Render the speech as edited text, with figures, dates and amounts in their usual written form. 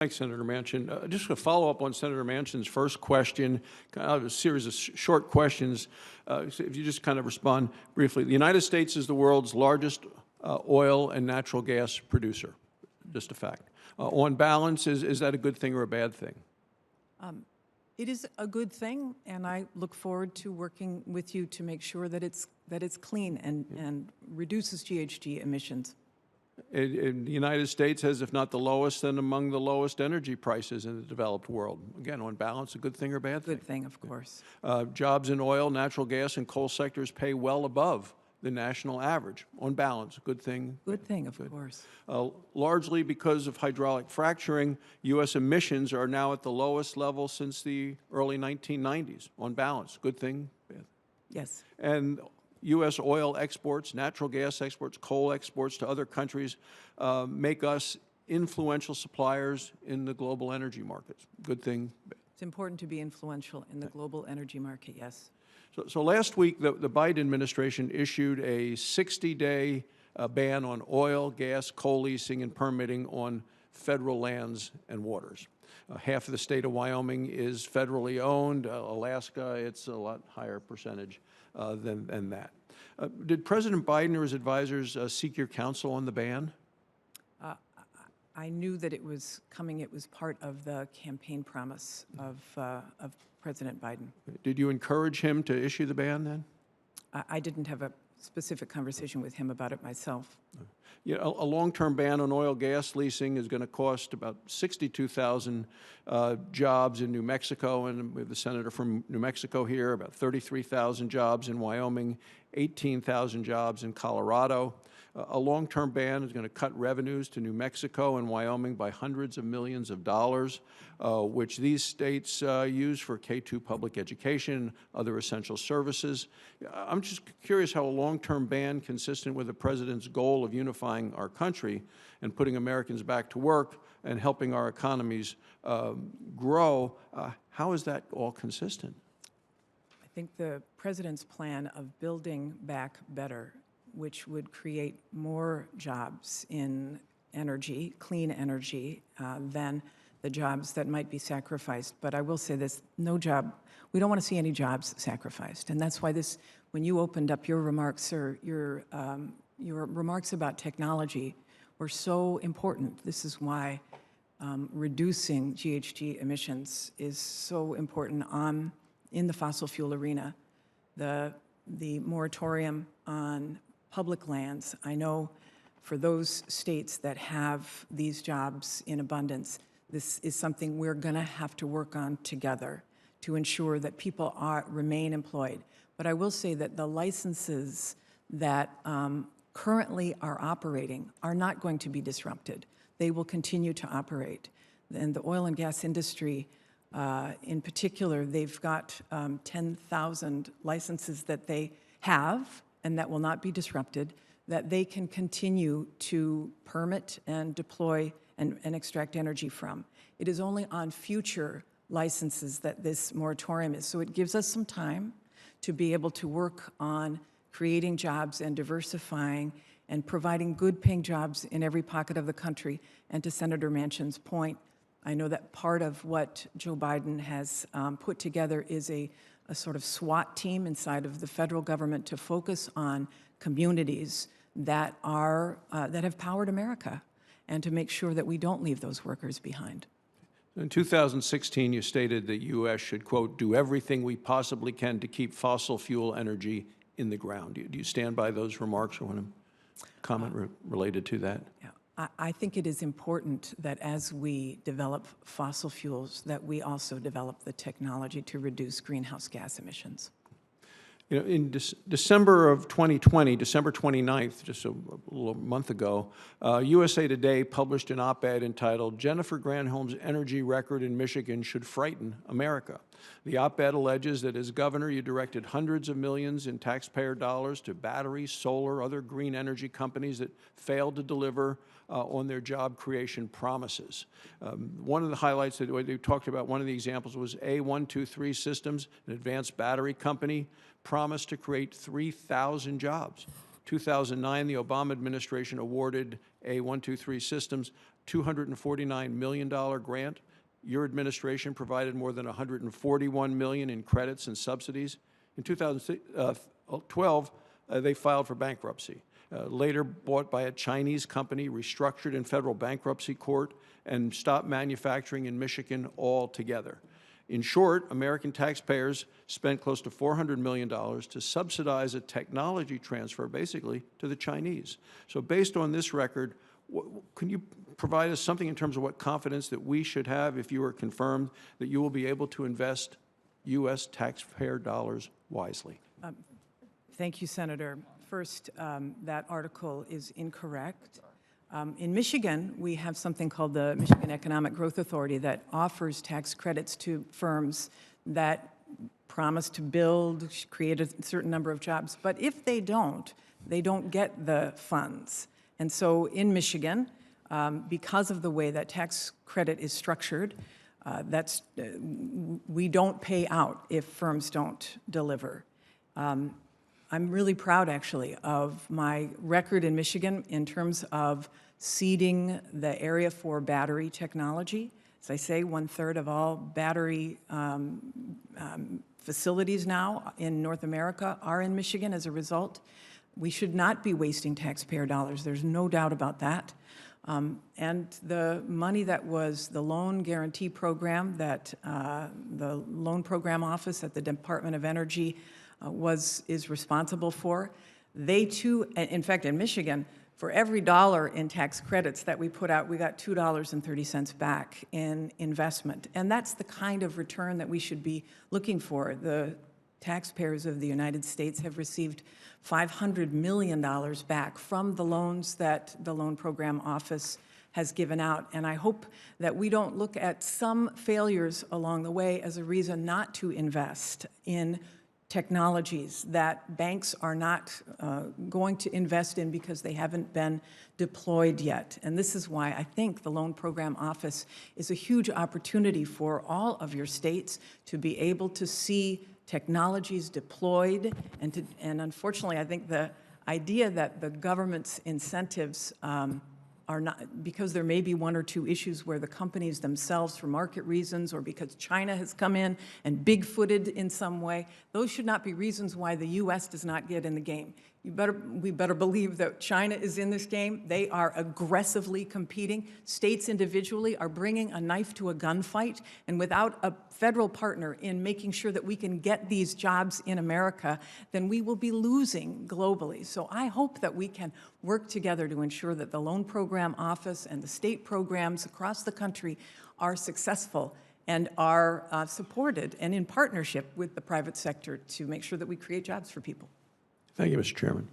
Thanks, Senator Manchin. Just to follow up on Senator Manchin's first question, kind of a series of short questions. If you just kind of respond briefly. The United States is the world's largest oil and natural gas producer, just a fact. On balance, is that a good thing or a bad thing? It is a good thing, and I look forward to working with you to make sure that it's clean and reduces GHG emissions. In the United States has, if not the lowest, then among the lowest energy prices in the developed world. Again, on balance, a good thing or bad thing? Good thing, of course. Jobs in oil, natural gas, and coal sectors pay well above the national average. On balance, good thing? Good thing, of course. Largely because of hydraulic fracturing, U.S. emissions are now at the lowest level since the early 1990s. On balance, good thing? Bad? Yes. And U.S. oil exports, natural gas exports, coal exports to other countries make us influential suppliers in the global energy markets. Good thing? It's important to be influential in the global energy market, yes. So last week, the Biden administration issued a 60-day ban on oil, gas, coal leasing, and permitting on federal lands and waters. Half of the state of Wyoming is federally owned. Alaska, it's a lot higher percentage than that. Did President Biden or his advisors seek your counsel on the ban? I knew that it was coming. It was part of the campaign promise of President Biden. Did you encourage him to issue the ban then? I didn't have a specific conversation with him about it myself. Yeah, a long-term ban on oil gas leasing is going to cost about 62,000 jobs in New Mexico, and we have the senator from New Mexico here, about 33,000 jobs in Wyoming, 18,000 jobs in Colorado. A long-term ban is going to cut revenues to New Mexico and Wyoming by hundreds of millions of dollars, which these states use for K-2 public education, other essential services. I'm just curious how a long-term ban consistent with the President's goal of unifying our country and putting Americans back to work and helping our economies grow, how is that all consistent? I think the President's plan of building back better, which would create more jobs in energy, clean energy, than the jobs that might be sacrificed. But I will say this, no job, we don't want to see any jobs sacrificed. And that's why this, when you opened up your remarks, sir, your remarks about technology were so important. This is why reducing GHG emissions is so important in the fossil fuel arena. The moratorium on public lands, I know for those states that have these jobs in abundance, this is something we're going to have to work on together to ensure that people remain employed. But I will say that the licenses that currently are operating are not going to be disrupted. They will continue to operate. And the oil and gas industry, in particular, they've got 10,000 licenses that they have and that will not be disrupted, that they can continue to permit and deploy and extract energy from. It is only on future licenses that this moratorium is. So it gives us some time to be able to work on creating jobs and diversifying and providing good paying jobs in every pocket of the country. And to Senator Manchin's point, I know that part of what Joe Biden has put together is a sort of SWAT team inside of the federal government to focus on communities that have powered America and to make sure that we don't leave those workers behind. In 2016, you stated that U.S. should, quote, do everything we possibly can to keep fossil fuel energy in the ground. Do you stand by those remarks or want to comment related to that? Yeah. I think it is important that as we develop fossil fuels, that we also develop the technology to reduce greenhouse gas emissions. You know, in December of 2020, December 29th, just a little month ago, USA Today published an op-ed entitled, "Jennifer Granholm's Energy Record in Michigan Should Frighten America." The op-ed alleges that as governor, you directed hundreds of millions in taxpayer dollars to battery, solar, other green energy companies that failed to deliver on their job creation promises. One of the highlights that we talked about, one of the examples was A123 Systems, an advanced battery company, promised to create 3,000 jobs. 2009, the Obama administration awarded A123 Systems $249 million grant. Your administration provided more than $141 million in credits and subsidies. In 2012, they filed for bankruptcy. Later bought by a Chinese company, restructured in federal bankruptcy court, and stopped manufacturing in Michigan altogether. In short, American taxpayers spent close to $400 million to subsidize a technology transfer, basically, to the Chinese. So based on this record, can you provide us something in terms of what confidence that we should have if you are confirmed that you will be able to invest U.S. taxpayer dollars wisely? Thank you, Senator. First, that article is incorrect. In Michigan, we have something called the Michigan Economic Growth Authority that offers tax credits to firms that promise to build, create a certain number of jobs. But if they don't get the funds. And so in Michigan, because of the way that tax credit is structured, we don't pay out if firms don't deliver. I'm really proud, actually, of my record in Michigan in terms of seeding the area for battery technology. As I say, 1/3 of all battery facilities now in North America are in Michigan as a result. We should not be wasting taxpayer dollars. There's no doubt about that. And the money that was the loan guarantee program that the Loan Program Office at the Department of Energy is responsible for. They too, in fact, in Michigan, for every dollar in tax credits that we put out, we got $2.30 back in investment. And that's the kind of return that we should be looking for. The taxpayers of the United States have received $500 million back from the loans that the Loan Program Office has given out. And I hope that we don't look at some failures along the way as a reason not to invest in technologies that banks are not going to invest in because they haven't been deployed yet. And this is why I think the Loan Program Office is a huge opportunity for all of your states to be able to see technologies deployed. And unfortunately, I think the idea that the government's incentives are not, because there may be one or two issues where the companies themselves, for market reasons, or because China has come in and big-footed in some way, those should not be reasons why the U.S. does not get in the game. We better believe that China is in this game. They are aggressively competing. States individually are bringing a knife to a gunfight, and without a federal partner in making sure that we can get these jobs in America, then we will be losing globally. So I hope that we can work together to ensure that the Loan Program Office and the state programs across the country are successful and are supported and in partnership with the private sector to make sure that we create jobs for people. Thank you, Mr. Chairman.